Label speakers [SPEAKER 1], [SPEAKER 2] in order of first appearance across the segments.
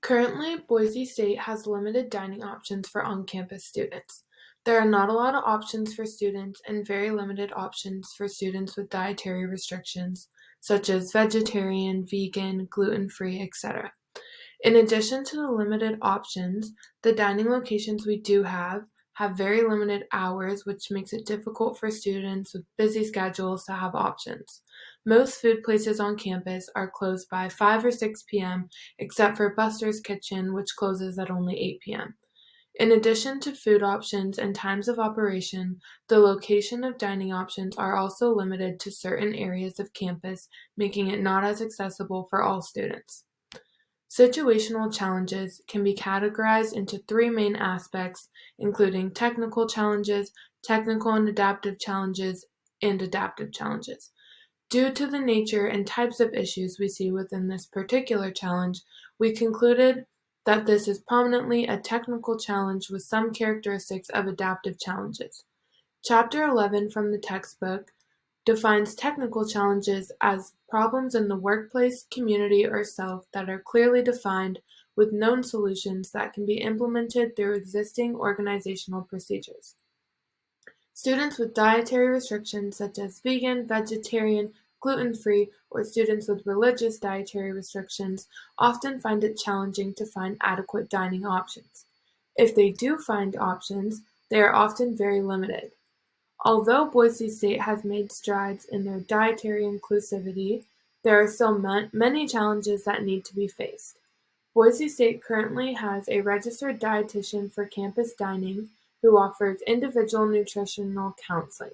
[SPEAKER 1] Currently, Boise State has limited dining options for on-campus students. There are not a lot of options for students and very limited options for students with dietary restrictions, such as vegetarian, vegan, gluten-free, etc. In addition to the limited options, the dining locations we do have very limited hours, which makes it difficult for students with busy schedules to have options. Most food places on campus are closed by 5 or 6 p.m., except for Buster's Kitchen, which closes at only 8 p.m. In addition to food options and times of operation, the location of dining options are also limited to certain areas of campus, making it not as accessible for all students. Situational challenges can be categorized into three main aspects, including technical challenges, technical and adaptive challenges, and adaptive challenges. Due to the nature and types of issues we see within this particular challenge, we concluded that this is prominently a technical challenge with some characteristics of adaptive challenges. Chapter 11 from the textbook defines technical challenges as problems in the workplace, community, or self that are clearly defined with known solutions that can be implemented through existing organizational procedures. Students with dietary restrictions such as vegan, vegetarian, gluten-free, or students with religious dietary restrictions often find it challenging to find adequate dining options. If they do find options, they are often very limited. Although Boise State has made strides in their dietary inclusivity, there are still many challenges that need to be faced. Boise State currently has a registered dietitian for campus dining who offers individual nutritional counseling.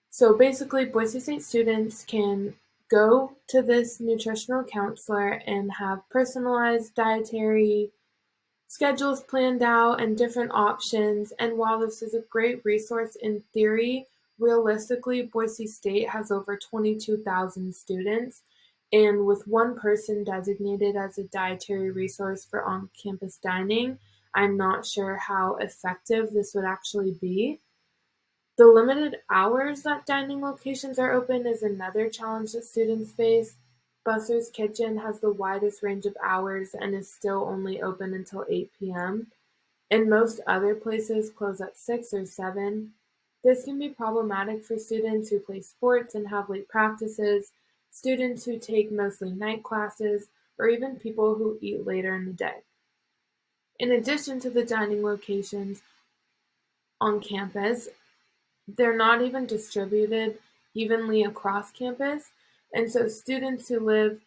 [SPEAKER 1] So basically, Boise State students can go to this nutritional counselor and have personalized dietary schedules planned out and different options. And while this is a great resource in theory, realistically, Boise State has over 22,000 students. And with one person designated as a dietary resource for on-campus dining, I'm not sure how effective this would actually be. The limited hours that dining locations are open is another challenge that students face. Buster's Kitchen has the widest range of hours and is still only open until 8 p.m., and most other places close at 6 or 7. This can be problematic for students who play sports and have late practices, students who take mostly night classes, or even people who eat later in the day. In addition to the dining locations on campus, they're not even distributed evenly across campus, and so students who live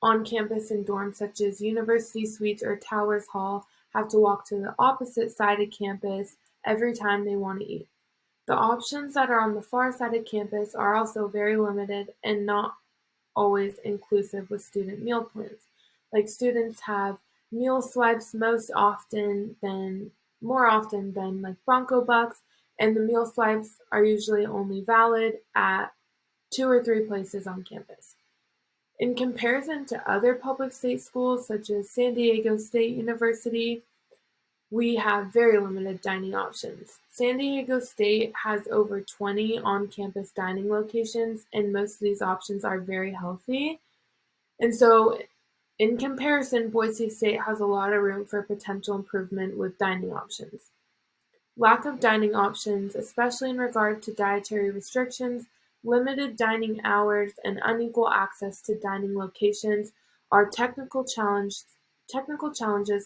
[SPEAKER 1] on campus in dorms such as University Suites or Towers Hall have to walk to the opposite side of campus every time they want to eat. The options that are on the far side of campus are also very limited and not always inclusive with student meal plans. Like students have meal swipes more often than like Bronco Bucks, and the meal swipes are usually only valid at 2 or 3 places on campus. In comparison to other public state schools such as San Diego State University, we have very limited dining options. San Diego State has over 20 on-campus dining locations, and most of these options are very healthy. And so, in comparison, Boise State has a lot of room for potential improvement with dining options. Lack of dining options, especially in regard to dietary restrictions, limited dining hours, and unequal access to dining locations are technical challenges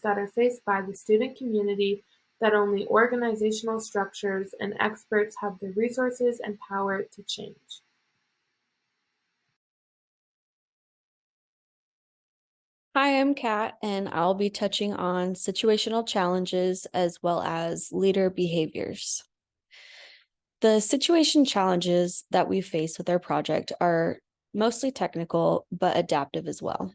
[SPEAKER 1] that are faced by the student community that only organizational structures and experts have the resources and power to change.
[SPEAKER 2] Hi, I'm Kat, and I'll be touching on situational challenges as well as leader behaviors. The situation challenges that we face with our project are mostly technical, but adaptive as well.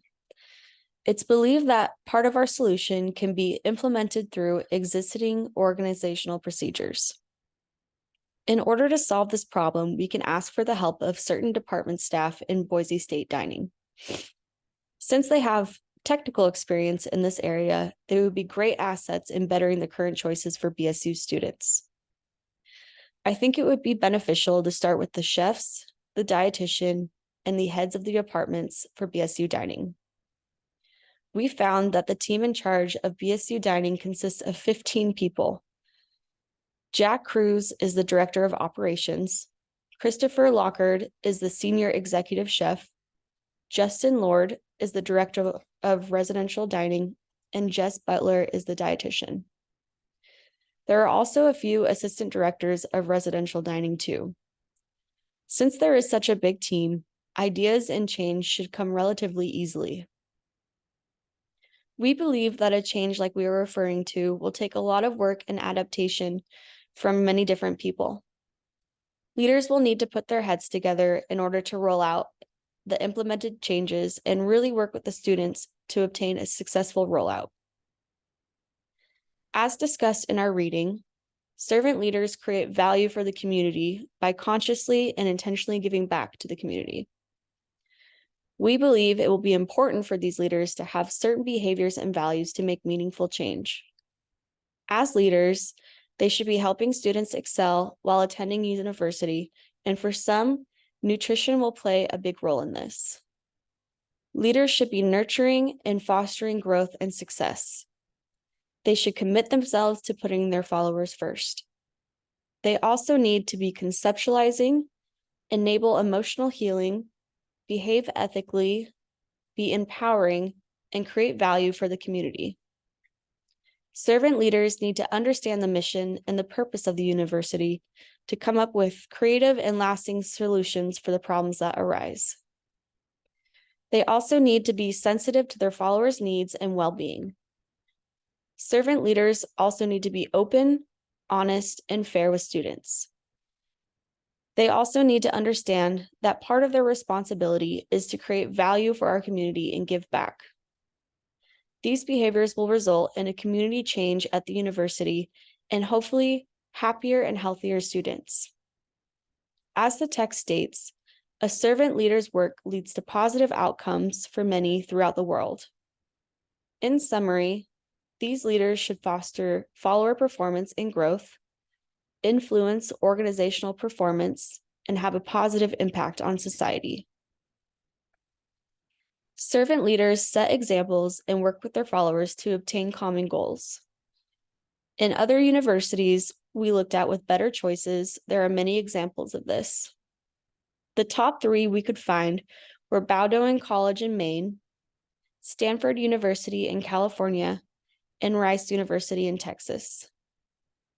[SPEAKER 2] It's believed that part of our solution can be implemented through existing organizational procedures. In order to solve this problem, we can ask for the help of certain department staff in Boise State Dining. Since they have technical experience in this area, they would be great assets in bettering the current choices for BSU students. I think it would be beneficial to start with the chefs, the dietitian, and the heads of the departments for BSU dining. we found that the team in charge of BSU dining consists of 15 people. Jack Cruz is the director of operations. Christopher Lockard is the senior executive chef. Justin Lord is the director of residential dining, and Jess Butler is the dietitian. There are also a few assistant directors of residential dining too. Since there is such a big team, ideas and change should come relatively easily. We believe that a change like we are referring to will take a lot of work and adaptation from many different people. Leaders will need to put their heads together in order to roll out the implemented changes and really work with the students to obtain a successful rollout. As discussed in our reading, servant leaders create value for the community by consciously and intentionally giving back to the community. We believe it will be important for these leaders to have certain behaviors and values to make meaningful change. As leaders, they should be helping students excel while attending university, and for some, nutrition will play a big role in this. Leaders should be nurturing and fostering growth and success. They should commit themselves to putting their followers first. They also need to be conceptualizing, enable emotional healing, behave ethically, be empowering, and create value for the community. Servant leaders need to understand the mission and the purpose of the university to come up with creative and lasting solutions for the problems that arise. They also need to be sensitive to their followers' needs and well-being. Servant leaders also need to be open, honest, and fair with students. They also need to understand that part of their responsibility is to create value for our community and give back. These behaviors will result in a community change at the university and hopefully happier and healthier students. As the text states, a servant leader's work leads to positive outcomes for many throughout the world. In summary, these leaders should foster follower performance and growth, influence organizational performance, and have a positive impact on society. Servant leaders set examples and work with their followers to obtain common goals. In other universities we looked at with better choices, there are many examples of this. The top 3 we could find were Bowdoin College in Maine, Stanford University in California, and Rice University in Texas.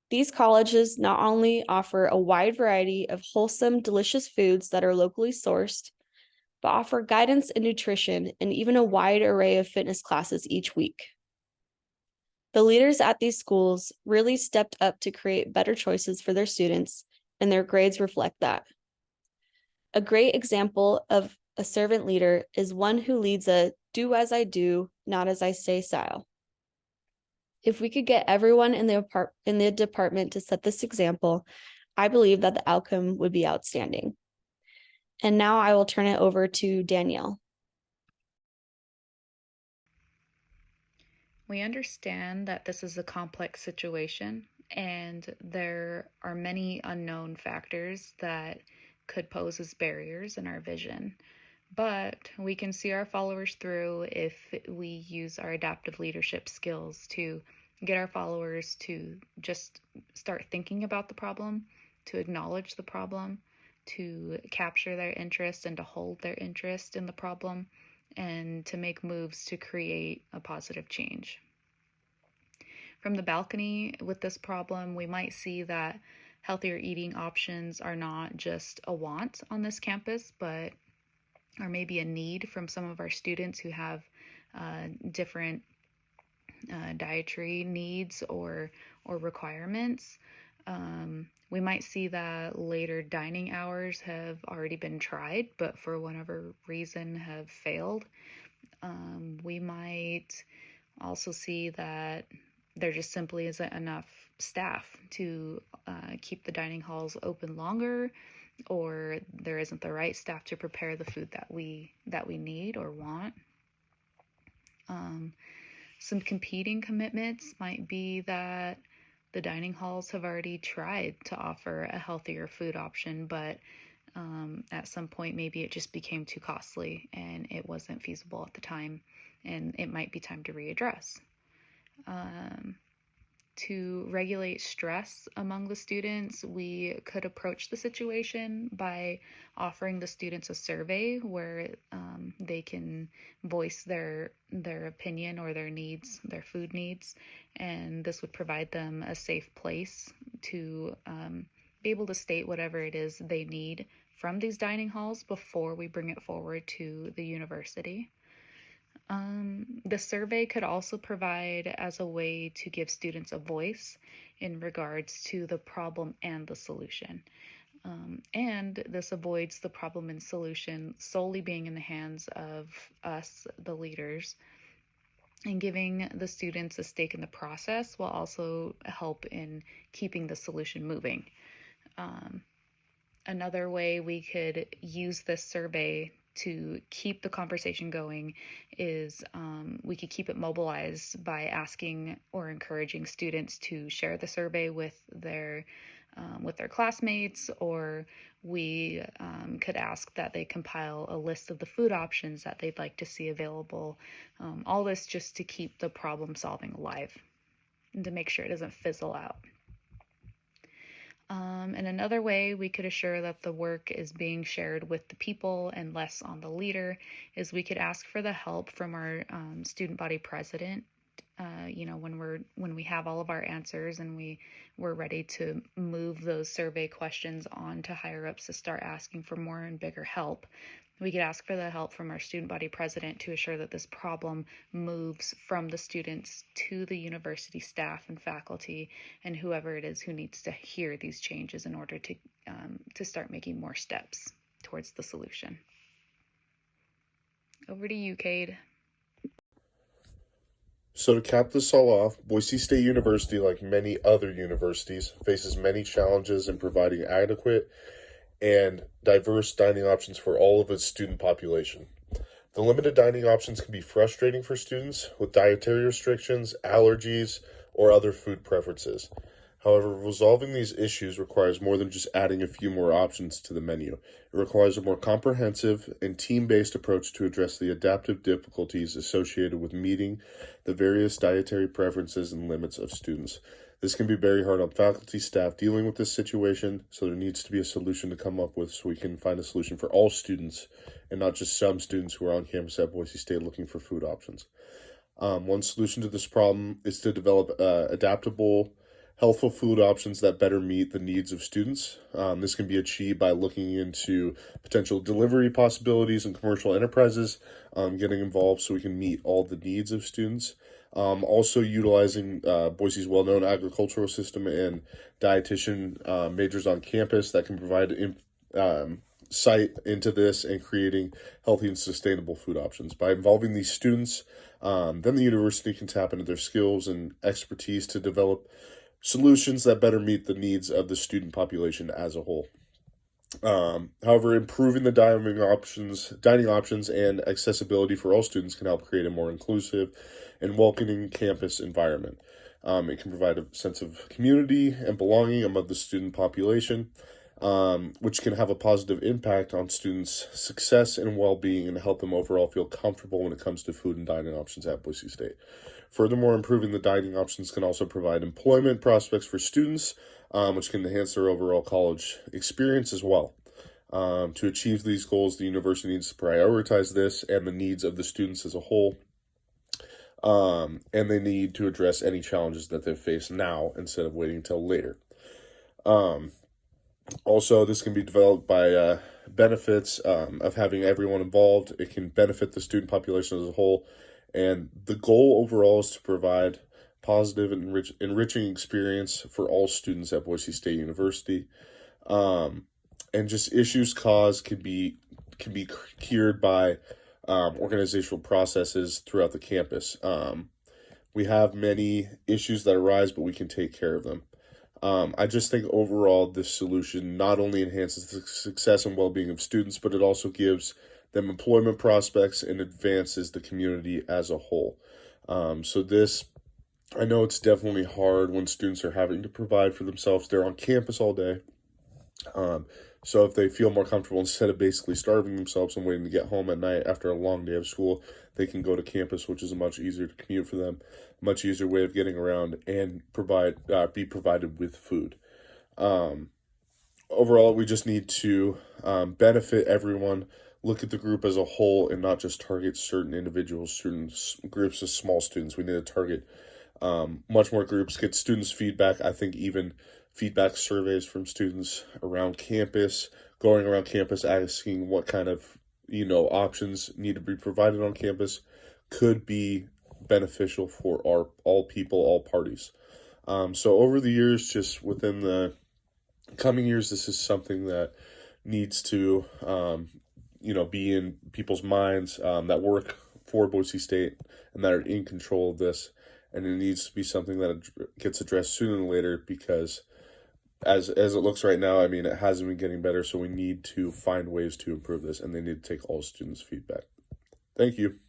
[SPEAKER 2] These colleges not only offer a wide variety of wholesome, delicious foods that are locally sourced, but offer guidance in nutrition and even a wide array of fitness classes each week. The leaders at these schools really stepped up to create better choices for their students, and their grades reflect that. A great example of a servant leader is one who leads a do as I do, not as I say style. If we could get everyone in the department to set this example, I believe that the outcome would be outstanding. And now I will turn it over to Danielle.
[SPEAKER 3] We understand that this is a complex situation and there are many unknown factors that could pose as barriers in our vision. But we can see our followers through if we use our adaptive leadership skills to get our followers to just start thinking about the problem, to acknowledge the problem, to capture their interest and to hold their interest in the problem, and to make moves to create a positive change. From the balcony with this problem, we might see that healthier eating options are not just a want on this campus, but are maybe a need from some of our students who have different dietary needs or requirements. We might see that later dining hours have already been tried, but for whatever reason have failed. We might also see that there just simply isn't enough staff to keep the dining halls open longer, or there isn't the right staff to prepare the food that we need or want. Some competing commitments might be that the dining halls have already tried to offer a healthier food option, but At some point, maybe it just became too costly and it wasn't feasible at the time, and it might be time to readdress. To regulate stress among the students, we could approach the situation by offering the students a survey where they can voice their opinion or their needs, their food needs, and this would provide them a safe place to be able to state whatever it is they need from these dining halls before we bring it forward to the university. The survey could also provide as a way to give students a voice in regards to the problem and the solution. And this avoids the problem and solution solely being in the hands of us, the leaders, and giving the students a stake in the process will also help in keeping the solution moving. Another way we could use this survey to keep the conversation going is we could keep it mobilized by asking or encouraging students to share the survey with their classmates, or we could ask that they compile a list of the food options that they'd like to see available. All this just to keep the problem solving alive and to make sure it doesn't fizzle out. And another way we could assure that the work is being shared with the people and less on the leader is we could ask for the help from our student body president. When we have all of our answers and we're ready to move those survey questions on to higher ups to start asking for more and bigger help, we could ask for the help from our student body president to assure that this problem moves from the students to the university staff and faculty and whoever it is who needs to hear these changes in order to start making more steps towards the solution. Over to you, Cade.
[SPEAKER 4] So to cap this all off, Boise State University, like many other universities, faces many challenges in providing adequate and diverse dining options for all of its student population. The limited dining options can be frustrating for students with dietary restrictions, allergies, or other food preferences. However, resolving these issues requires more than just adding a few more options to the menu. It requires a more comprehensive and team-based approach to address the adaptive difficulties associated with meeting the various dietary preferences and limits of students. This can be very hard on faculty, staff dealing with this situation, so there needs to be a solution to come up with so we can find a solution for all students and not just some students who are on campus at Boise State looking for food options. One solution to this problem is to develop adaptable, healthful food options that better meet the needs of students. This can be achieved by looking into potential delivery possibilities and commercial enterprises, getting involved so we can meet all the needs of students. Also utilizing Boise's well-known agricultural system and dietitian majors on campus that can provide insight into this and creating healthy and sustainable food options. By involving these students, then the university can tap into their skills and expertise to develop solutions that better meet the needs of the student population as a whole. However, improving the dining options and accessibility for all students can help create a more inclusive and welcoming campus environment. It can provide a sense of community and belonging among the student population, which can have a positive impact on students' success and well-being and help them overall feel comfortable when it comes to food and dining options at Boise State. Furthermore, improving the dining options can also provide employment prospects for students, which can enhance their overall college experience as well. To achieve these goals, the university needs to prioritize this and the needs of the students as a whole, and they need to address any challenges that they face now instead of waiting until later. Also, this can be developed by benefits of having everyone involved. It can benefit the student population as a whole, and the goal overall is to provide positive and enriching experience for all students at Boise State University. And just issues caused can be cured by organizational processes throughout the campus. We have many issues that arise, but we can take care of them. I just think overall this solution not only enhances the success and well-being of students, but it also gives them employment prospects and advances the community as a whole. I know it's definitely hard when students are having to provide for themselves. They're on campus all day. So if they feel more comfortable, instead of basically starving themselves and waiting to get home at night after a long day of school, they can go to campus, which is a much easier to commute for them, a much easier way of getting around, and be provided with food. Overall, we just need to benefit everyone, look at the group as a whole, and not just target certain individuals, certain groups of small students. We need to target much more groups, get students' feedback. I think even feedback surveys from students around campus, going around campus asking what kind of options need to be provided on campus could be beneficial for all people, all parties. So over the years, just within the coming years, this is something that needs to be in people's minds that work for Boise State and that are in control of this. And it needs to be something that gets addressed sooner than later, because as it looks right now, I mean, it hasn't been getting better. So we need to find ways to improve this, and they need to take all students' feedback. Thank you.